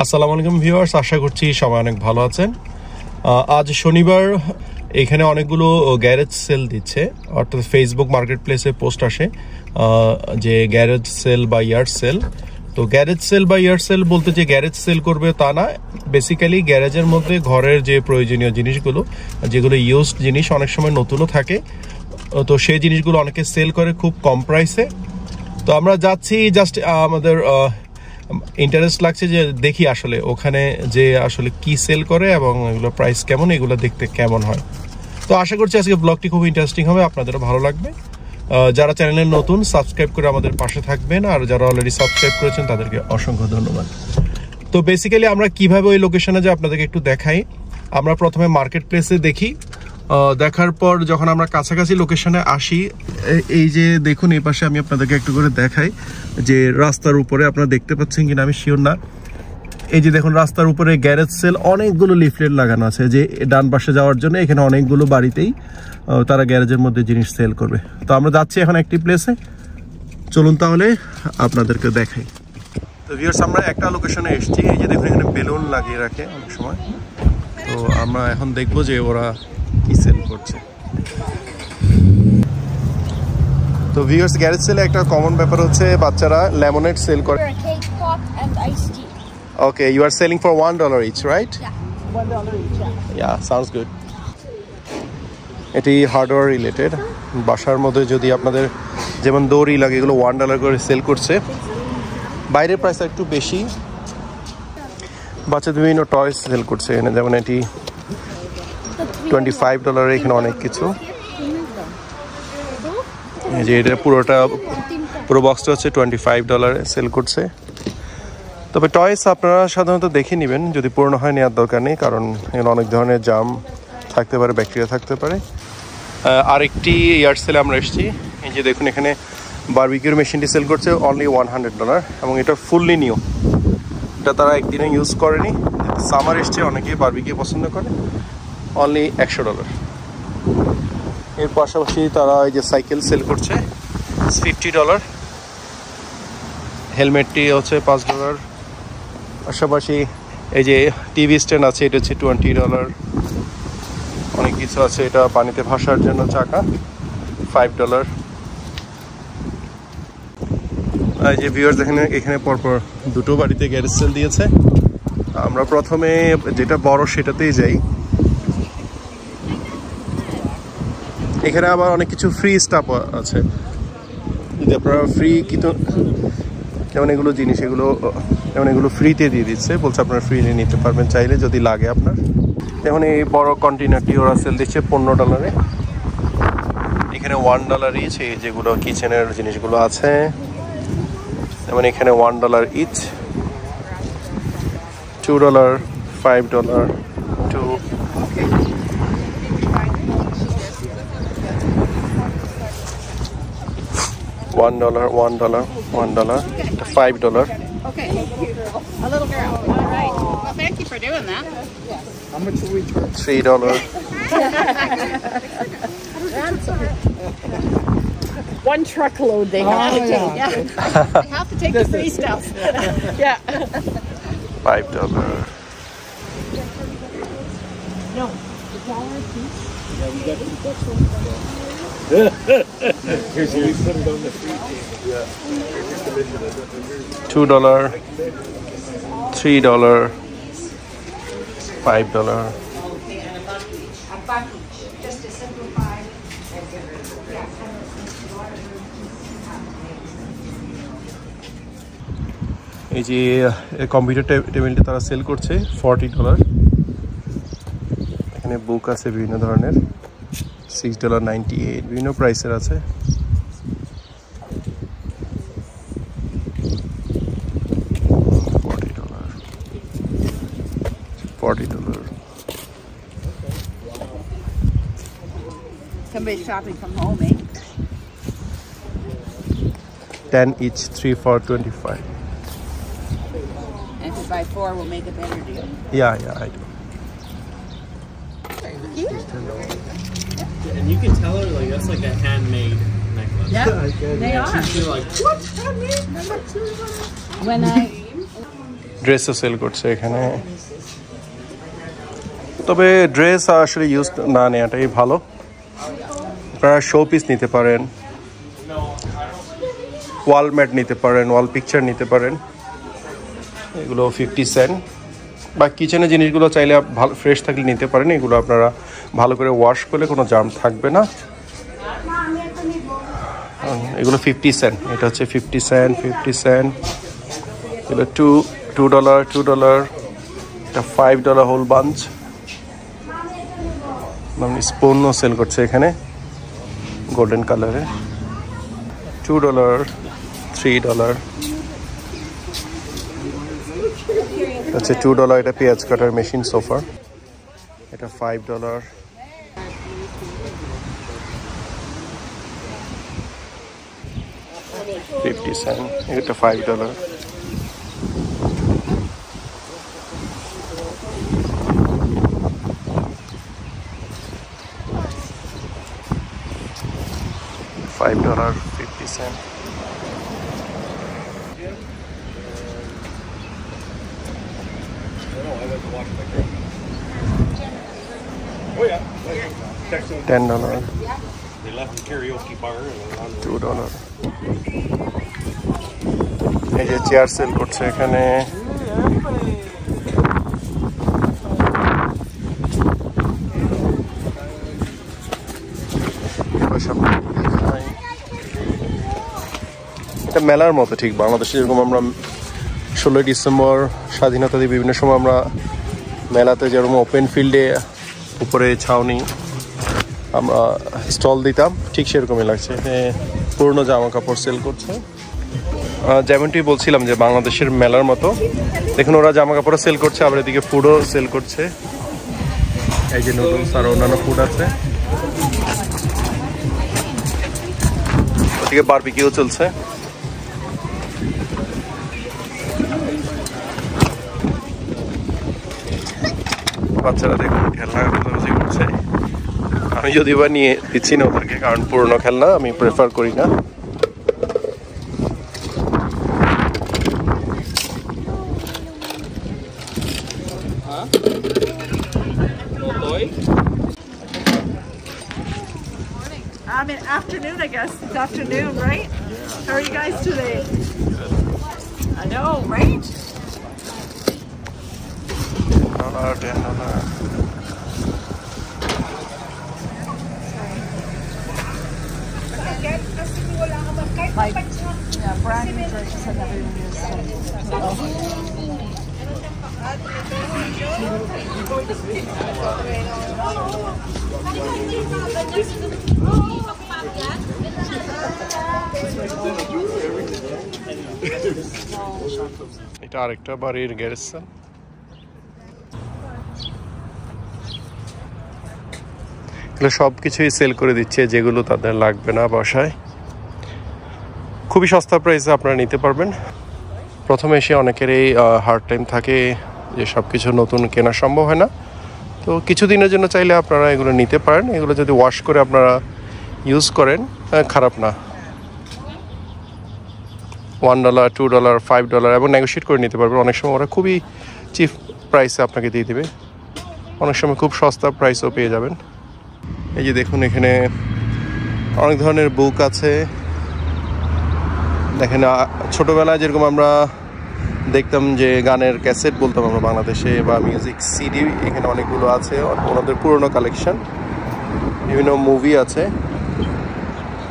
আসসালামু আলাইকুম ভিউয়ার্স, আশা করছি সবাই অনেক ভালো আছেন। আজ শনিবার এখানে অনেকগুলো গ্যারেজ সেল দিচ্ছে, অর্থাৎ ফেসবুক মার্কেট প্লেসে পোস্ট আসে যে গ্যারেজ সেল বা ইয়ার্ড সেল। তো গ্যারেজ সেল বা ইয়ার্ড সেল বলতে যে গ্যারেজ সেল করবে তা না, বেসিক্যালি গ্যারেজের মধ্যে ঘরের যে প্রয়োজনীয় জিনিসগুলো, যেগুলো ইউজড জিনিস, অনেক সময় নতুনও থাকে, তো সেই জিনিসগুলো অনেকে সেল করে খুব কম প্রাইসে। তো আমরা যাচ্ছি, জাস্ট আমাদের ইন্টারেস্ট লাগছে যে দেখি আসলে ওখানে যে আসলে কি সেল করে এবং এগুলো প্রাইস কেমন, এগুলো দেখতে কেমন হয়। তো আশা করছি আজকে ব্লগটি খুব ইন্টারেস্টিং হবে, আপনাদেরও ভালো লাগবে। যারা চ্যানেলে নতুন, সাবস্ক্রাইব করে আমাদের পাশে থাকবেন, আর যারা অলরেডি সাবস্ক্রাইব করেছেন তাদেরকে অসংখ্য ধন্যবাদ। তো বেসিক্যালি আমরা কিভাবে ওই লোকেশনে যে আপনাদেরকে একটু দেখাই। আমরা প্রথমে মার্কেট প্লেসে দেখি, দেখার পর যখন আমরা কাছাকাছি লোকেশনে আসি, এই যে দেখুন এই পাশে আমি আপনাদেরকে একটু করে দেখাই যে রাস্তার উপরে আপনারা দেখতে পাচ্ছেন কিনা আমি শিওর না। এই যে দেখুন রাস্তার উপরে গ্যারেজ সেল, অনেকগুলো লিফলেট লাগানো আছে যে ডান পাশে যাওয়ার জন্য। এখানে অনেকগুলো বাড়িতেই তারা গ্যারেজের মধ্যে জিনিস সেল করবে। তো আমরা যাচ্ছি এখন একটি প্লেসে, চলুন তাহলে আপনাদেরকে দেখাই। তো ভিউয়ার্স, আমরা একটা লোকেশনে এসেছি। এই যে দেখুন এখানে বেলুন লাগিয়ে রাখে অনেক সময়। তো আমরা এখন দেখবো যে ওরা কি সেল করছে। তো ভিউয়ার্স, গ্যারেজ সেলে একটা কমন ব্যাপার হচ্ছে বাচ্চারা লেমনেড সেল করে। Okay, you are selling for $1 each, right? Yeah, $1 each. Yeah, sounds good. এটি হার্ডওয়্যার রিলেটেড। বাসার মধ্যে যদি আপনাদের যেমন দড়ি লাগে, এগুলো $1 করে সেল করছে। বাইরের প্রাইস একটু বেশি। বাচ্চাদের বিভিন্ন টয়স সেল করছে এখানে, যেমন এটি $25, এখানে অনেক কিছু। এই যে এটা পুরো বক্সটা হচ্ছে $25 সেল করছে। তবে টয়েস আপনারা সাধারণত দেখে নেবেন, যদি পুরনো হয় নেওয়ার দরকার নেই, কারণ এখানে অনেক ধরনের জাম থাকতে পারে, ব্যাকটেরিয়া থাকতে পারে। আরেকটি ইয়ার্ড সেলে আমরা এসেছি। এই যে দেখুন এখানে বারবিকিউর মেশিনটি সেল করছে অনলি $100, এবং এটা ফুললি নিউ। এটা তারা একদিনে ইউজ করেনি। সামার এসছে, অনেকেই বারবিকিউ পছন্দ করে, অনলি $100। এর পাশাপাশি তারা এই যে সাইকেল সেল করছে $50। হেলমেটটি হচ্ছে $5। পাশাপাশি এই যে টিভি স্ট্যান্ড আছে, এটা হচ্ছে $20। অনেক কিছু আছে, এটা পানিতে ভাসার জন্য চাকা $5। এই যে ভিউয়ার্স দেখেন, এখানে পরপর দুটো বাড়িতে গ্যারেজ সেল দিয়েছে। আমরা প্রথমে যেটা বড় সেটাতেই যাই। এখানে আবার অনেক কিছু ফ্রি স্টাফ আছে, যদি আপনারা ফ্রি কিন্তু যেমন এগুলো জিনিস, যেমন এগুলো ফ্রিতে দিয়ে দিচ্ছে, বলছে আপনারা ফ্রি নিতে পারবেন চাইলে যদি লাগে আপনার। যেমন এই বড় কন্টেনারটি ওরা সেল দিচ্ছে $15। এখানে $1 ইচ। এই যেগুলো কিচেনের জিনিসগুলো আছে, যেমন এখানে $1 each, $2, $5, $1, $5. Okay, a little girl. All right. Well, thank you for doing that. How much do we charge? $3. One truckload they have to take. Yeah. They have to take the free stuff. Yeah. $5. No. Yeah, we got Here's your. We put it on the free thing. Yeah. $2, $3, $5. এই যে computer টেবিলটি তারা sell করছে $40। এখানে বুক আছে বিভিন্ন ধরনের, $6.98, বিভিন্ন প্রাইসের আছে। $40. Somebody's shopping from home, eh? 10 each, 3 for $25. And if you buy 4, we'll make a better deal. Yeah, I do. And you can tell her like that's like a handmade necklace. Yeah, they are. She'd be like, what? When I ড্রেসও sell করছে এখানে, তবে dress আসলে use না নেওয়াটাই ভালো। আপনারা show piece নিতে পারেন, ওয়াল ম্যাট নিতে পারেন, ওয়াল পিকচার নিতে পারেন, এগুলো 50 সেন্ট। বা কিচেনের জিনিসগুলো চাইলে ভালো ফ্রেশ থাকলে নিতে পারেন, এগুলো আপনারা ভালো করে ওয়াশ করলে কোনো জার্ম থাকবে না। এগুলো 50 সেন্ট, এটা হচ্ছে 50 সেন্ট, 50 সেন্ট। এগুলো $2, এটা $5 হোল বাঞ্চ। স্পুনও সেল করছে এখানে গোল্ডেন কালারে, $2, $3 আচ্ছা $2। এটা পেঁয়াজ কাটার মেশিন সোফা, এটা $5, $50 সেন্ট। এটা $5, $50 সেন্ট। $10, $2। এই যে চেয়ার সেল করছে এখানে, এটা মেলার মতো ঠিক বাংলাদেশে যেরকম আমরা 16 ডিসেম্বর স্বাধীনতা দিয়ে বিভিন্ন সময় আমরা মেলাতে যেরকম ওপেন ফিল্ডে উপরে ছাউনি আমরা স্টল দিতাম, ঠিক সেরকমই লাগছে। পুরনো জামা কাপড় সেল করছে, যেমনটি বলছিলাম যে বাংলাদেশের মেলার মতো। দেখুন ওরা জামা কাপড় সেল করছে, আবার এদিকে ফুডও সেল করছে। এই যে নুডলস আর অন্যান্য ফুড আছে, ওদিকে বারবিকিউ চলছে। বাচ্চারা দেখুন খেলনা করছে, আমি যদিও বা নিয়ে দিচ্ছি না ওদেরকে, কারণ পুরনো খেলনা আমি প্রেফার করি না। Afternoon, I guess. It's afternoon, right? How are you guys today? I know, right? $10. Like, yeah, Brandon Church said that everyone এটা আরেকটা বাড়ির গ্যারেজ। এগুলো সব কিছুই সেল করে দিচ্ছে যেগুলো তাদের লাগবে না বাসায়, খুবই সস্তা প্রাইসে আপনারা নিতে পারবেন। প্রথমে এসে অনেকেরই হার্ড টাইম থাকে যে সব কিছু নতুন কেনা সম্ভব হয় না, তো কিছুদিনের জন্য চাইলে আপনারা এগুলো নিতে পারেন। এগুলো যদি ওয়াশ করে আপনারা ইউজ করেন খারাপ না। $1, $2, $5 এবং নেগোশিয়েট করে নিতে পারবেন। অনেক সময় ওরা খুবই চিপ প্রাইসে আপনাকে দিয়ে দেবে, অনেক সময় খুব সস্তা প্রাইসও পেয়ে যাবেন। এই যে দেখুন এখানে অনেক ধরনের বুক আছে। দেখেন ছোটোবেলায় যেরকম আমরা দেখতাম যে গানের ক্যাসেট বলতাম আমরা বাংলাদেশে, বা মিউজিক সিডি, এখানে অনেকগুলো আছে ওনাদের পুরনো কালেকশন, বিভিন্ন মুভি আছে।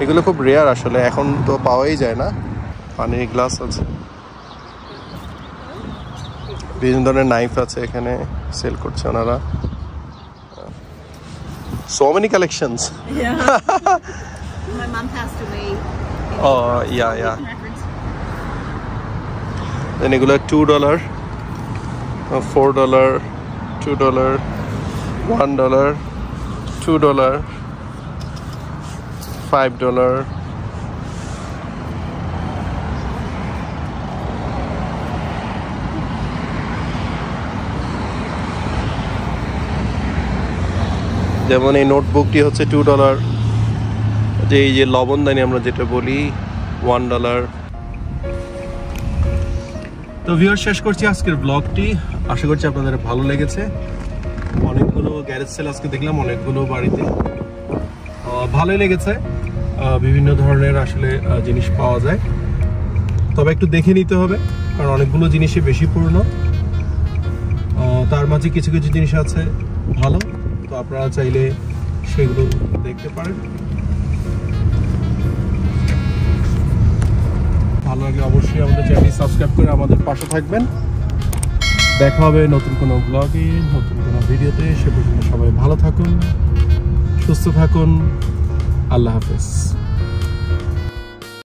এগুলো খুব রেয়ার আসলে, এখন তো পাওয়াই যায় না। পানির গ্লাস আছে, বিভিন্ন ধরনের নাইফ আছে এখানে সেল করছে ওনারা। So many collections. Yeah. My mom passed away. Oh, yeah. Then এগুলো $2, $4, $2, $1, $2, $5. যেমন এই নোটবুকটি হচ্ছে $2, যে এই যে লবণদানি আমরা যেটা বলি $1। তো ভিউয়ার শেষ করছি আজকের ব্লগটি, আশা করছি আপনাদের ভালো লেগেছে। অনেকগুলো গ্যারেজ সেল আজকে দেখলাম, অনেকগুলো বাড়িতে ভালোই লেগেছে। বিভিন্ন ধরনের আসলে জিনিস পাওয়া যায়, তবে একটু দেখে নিতে হবে কারণ অনেকগুলো জিনিসই বেশি পুরনো, তার মাঝে কিছু কিছু জিনিস আছে ভালো, তো আপনারা চাইলে সেগুলো দেখতে পারেন। ভালো লাগলে অবশ্যই আমাদের চ্যানেলটি সাবস্ক্রাইব করে আমাদের পাশে থাকবেন। দেখা হবে নতুন কোনো ব্লগে, নতুন কোনো ভিডিওতে। সে পর্যন্ত সবাই ভালো থাকুন, সুস্থ থাকুন। আল্লাহ হাফেজ।